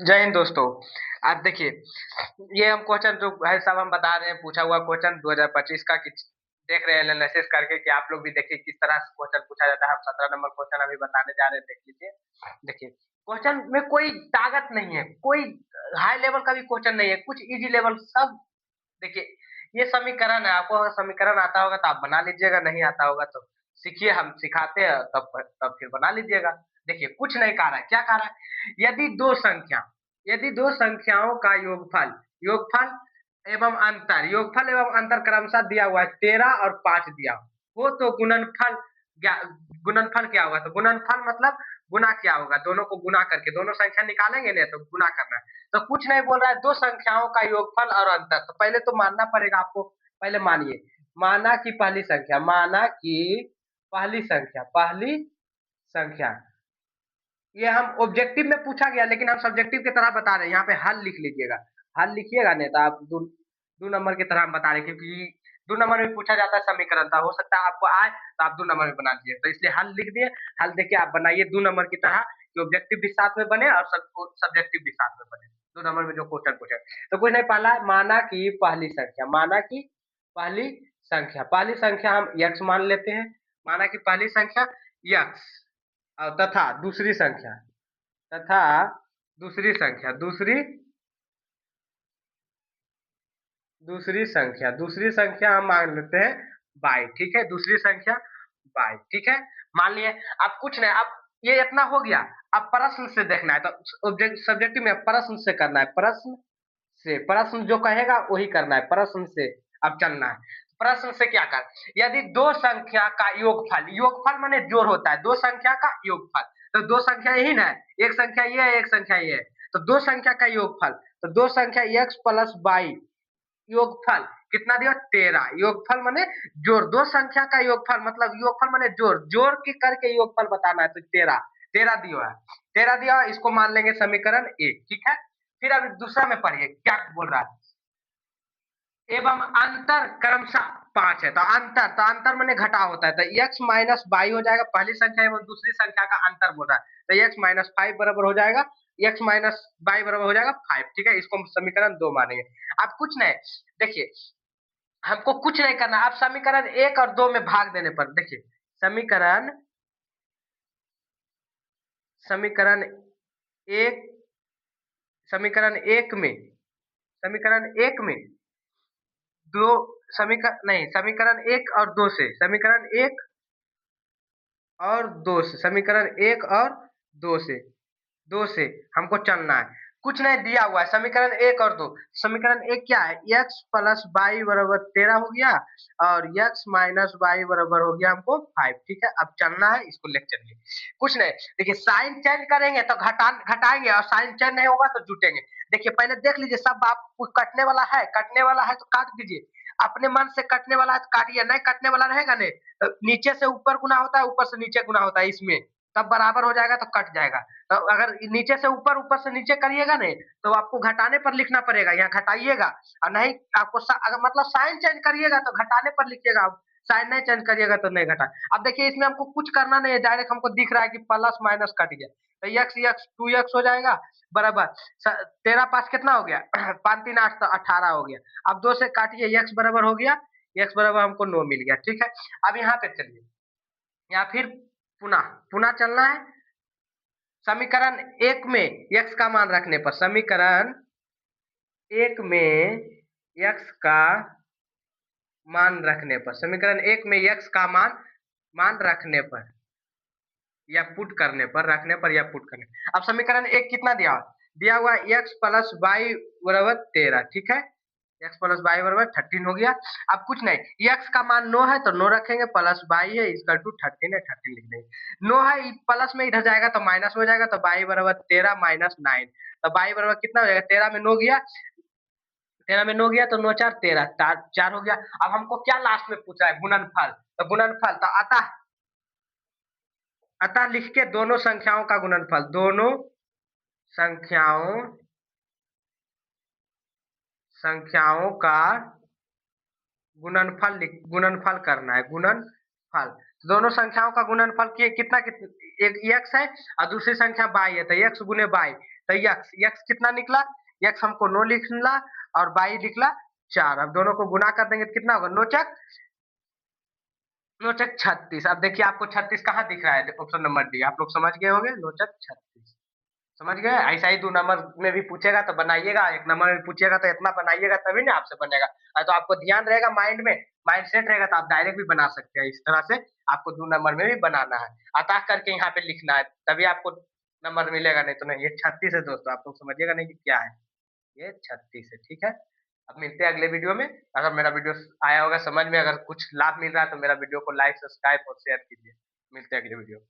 जय हिंद दोस्तों। आप देखिए, ये हम क्वेश्चन जो है सब हम बता रहे हैं, पूछा हुआ क्वेश्चन 2025 का कि देख रहे हैं एनालिसिस करके कि आप लोग भी देखिए किस तरह से क्वेश्चन पूछा जाता है। हम 17 नंबर क्वेश्चन अभी बताने जा रहे हैं, देख लीजिए। देखिए, क्वेश्चन में कोई ताकत नहीं है, कोई हाई लेवल का भी क्वेश्चन नहीं है, कुछ इजी लेवल सब। देखिए, ये समीकरण है, आपको अगर समीकरण आता होगा तो आप बना लीजिएगा, नहीं आता होगा तो सीखिए, हम सिखाते हैं तब फिर बना लीजिएगा। देखिए, कुछ नहीं कह रहा है, क्या कह रहा है? यदि दो संख्या यदि दो संख्याओं का योगफल योगफल एवं अंतर क्रमशः दिया हुआ है 13 और 5 दिया हो तो गुणनफल क्या होगा? तो गुणनफल मतलब गुना क्या होगा? दोनों को गुना करके दोनों संख्या निकालेंगे ना, तो गुना करना है। तो कुछ नहीं बोल रहा है, दो संख्याओं का योगफल और अंतर। तो पहले तो मानना पड़ेगा आपको। पहले मानिए, पहली संख्या ये हम ऑब्जेक्टिव में पूछा गया, लेकिन हम सब्जेक्टिव की तरह बता रहे हैं। यहाँ पे हल लिख लीजिएगा। हल लिखिएगा नहीं तो आप दो नंबर की तरह हम बता रहे हैं, क्योंकि 2 नंबर में पूछा जाता है समीकरण, तो हो सकता है आपको आए तो आप 2 नंबर में बना लीजिए। तो इसलिए हल लिख दिए। हल देखिए, आप बनाइए 2 नंबर की तरह कि ऑब्जेक्टिव भी साथ में बने और सब्जेक्टिव भी साथ में बने। 2 नंबर में जो क्वेश्चन पूछे तो कुछ नहीं, पहला माना कि पहली संख्या हम यक्स मान लेते हैं। माना कि पहली संख्या यक्स और तथा तथा दूसरी संख्या हम मान लेते हैं बाई। ठीक है, दूसरी संख्या बाई। ठीक है, मान लिए। अब कुछ नहीं, अब ये इतना हो गया। अब प्रश्न से देखना है, तो सब्जेक्टिव में प्रश्न से करना है। प्रश्न जो कहेगा वही करना है, प्रश्न से अब चलना है। प्रश्न से क्या कर, यदि दो संख्या का योगफल माने जोड़ होता है, दो संख्या का योगफल। तो दो संख्या यही ना है, एक संख्या ये है, एक संख्या ये है। तो दो संख्या का योगफल, तो दो संख्या x प्लस बाई योगफल कितना दिया? 13। योगफल माने जोड़, दो संख्या का योगफल मतलब योगफल माने जोड़, जोड़ के करके योगफल बताना है। तो 13 13 दिया है, 13 दिया है, इसको मान लेंगे समीकरण 1। ठीक है, फिर अभी दूसरा में पढ़िए क्या बोल रहा है। एवं अंतर क्रमशः 5 है, तो अंतर माने घटा होता है। तो x माइनस बाई हो जाएगा, पहली संख्या एवं दूसरी संख्या का अंतर बोल रहा है। तो x माइनस 5 बराबर हो जाएगा, x माइनस बाई बराबर हो जाएगा 5। ठीक है, इसको हम समीकरण 2 मानेंगे। अब कुछ नहीं, देखिए हमको कुछ नहीं करना। अब समीकरण 1 और 2 में भाग देने पर देखिए, समीकरण समीकरण एक समीकरण एक में दो समीकरण 1 और 2 से समीकरण 1 और 2 से हमको चलना है। कुछ नहीं दिया हुआ है, समीकरण 1 और 2। समीकरण 1 क्या है? x प्लस बाई बराबर 13 हो गया और x माइनस बाई बराबर हो गया हमको 5। ठीक है, अब चलना है, इसको लेके चलिए। कुछ नहीं, देखिए साइन चेंज करेंगे तो घटाएंगे, और साइन चेंज नहीं होगा तो जुटेंगे। देखिए पहले देख लीजिए, सब आपको कटने वाला है तो काट दीजिए। अपने मन से कटने वाला है तो काटिए, नहीं कटने वाला रहेगा नहीं तो नीचे से ऊपर गुना होता है, ऊपर से नीचे गुना होता है इसमें, तब बराबर हो जाएगा तो कट जाएगा। तो अगर नीचे से ऊपर, ऊपर से नीचे करिएगा नहीं तो आपको घटाने पर लिखना पड़ेगा, यहाँ घटाइएगा। और नहीं आपको अगर मतलब साइन चेंज करिएगा तो घटाने पर लिखिएगा, साइन नहीं चेंज करिएगा तो नहीं घटा। अब देखिए इसमें हमको कुछ करना नहीं है, डायरेक्ट हमको दिख रहा है कि प्लस माइनस कट गया। तो x 2x हो जाएगा बराबर 13 5 कितना हो गया? 5 3 8 तो 18 हो गया। अब 2 से काटिए, x बराबर हो गया, x बराबर हमको 9 मिल गया। ठीक है, अब यहाँ पे चलिए, या फिर पुनः पुनः चलना है। समीकरण 1 में x का मान रखने पर, समीकरण 1 में x का मान रखने पर, समीकरण 1 में x का मान रखने पर या पुट करने पर, रखने पर या पुट करने। अब समीकरण 1 कितना दिया हुआ x प्लस बाई बराबर 13। ठीक है, x प्लस बाई बराबर 13 हो गया। अब कुछ नहीं, x का मान 9 है तो 9 रखेंगे, प्लस बाई है इसका टू 13 है, 13 लिख देंगे। 9 है प्लस में इधर जाएगा तो माइनस में हो जाएगा, तो बाई बराबर 13 माइनस 9। तो बाई बराबर कितना हो जाएगा? 13 में 9 गया, 13 में 9 गया तो 9 4 13, 4 हो गया। अब हमको क्या लास्ट में पूछा है? गुणनफल। तो गुणनफल तो अतः लिख के दोनों संख्याओं का गुणनफल, संख्याओं का गुणनफल करना है। गुणनफल, दोनों संख्याओं का गुणनफल कितना एक x है और दूसरी संख्या बाई है, तो x गुने बाई, तो यक्स कितना निकला, यक्स हमको 9 लिखना और वाई निकला 4। अब दोनों को गुना कर देंगे तो कितना होगा, नोचक 36। अब देखिए आपको 36 कहाँ दिख रहा है, ऑप्शन नंबर डी। आप लोग समझ गए होंगे, नोचक 36 समझ गए। ऐसा ही 2 नंबर में भी पूछेगा तो बनाइएगा, 1 नंबर में पूछेगा तो इतना बनाइएगा तभी ना आपसे बनेगा। तो आपको ध्यान रहेगा माइंड में, माइंड सेट रहेगा तो आप डायरेक्ट भी बना सकते हैं। इस तरह से आपको 2 नंबर में भी बनाना है, अतः करके यहाँ पे लिखना है, तभी आपको नंबर मिलेगा, नहीं तो नहीं। ये 36 है दोस्तों, आप लोग समझिएगा नहीं कि क्या है, ये 36 है, ठीक है। अब मिलते हैं अगले वीडियो में। अगर मेरा वीडियो आया होगा समझ में, अगर कुछ लाभ मिल रहा है तो मेरा वीडियो को लाइक, सब्सक्राइब और शेयर कीजिए। मिलते हैं अगले वीडियो में।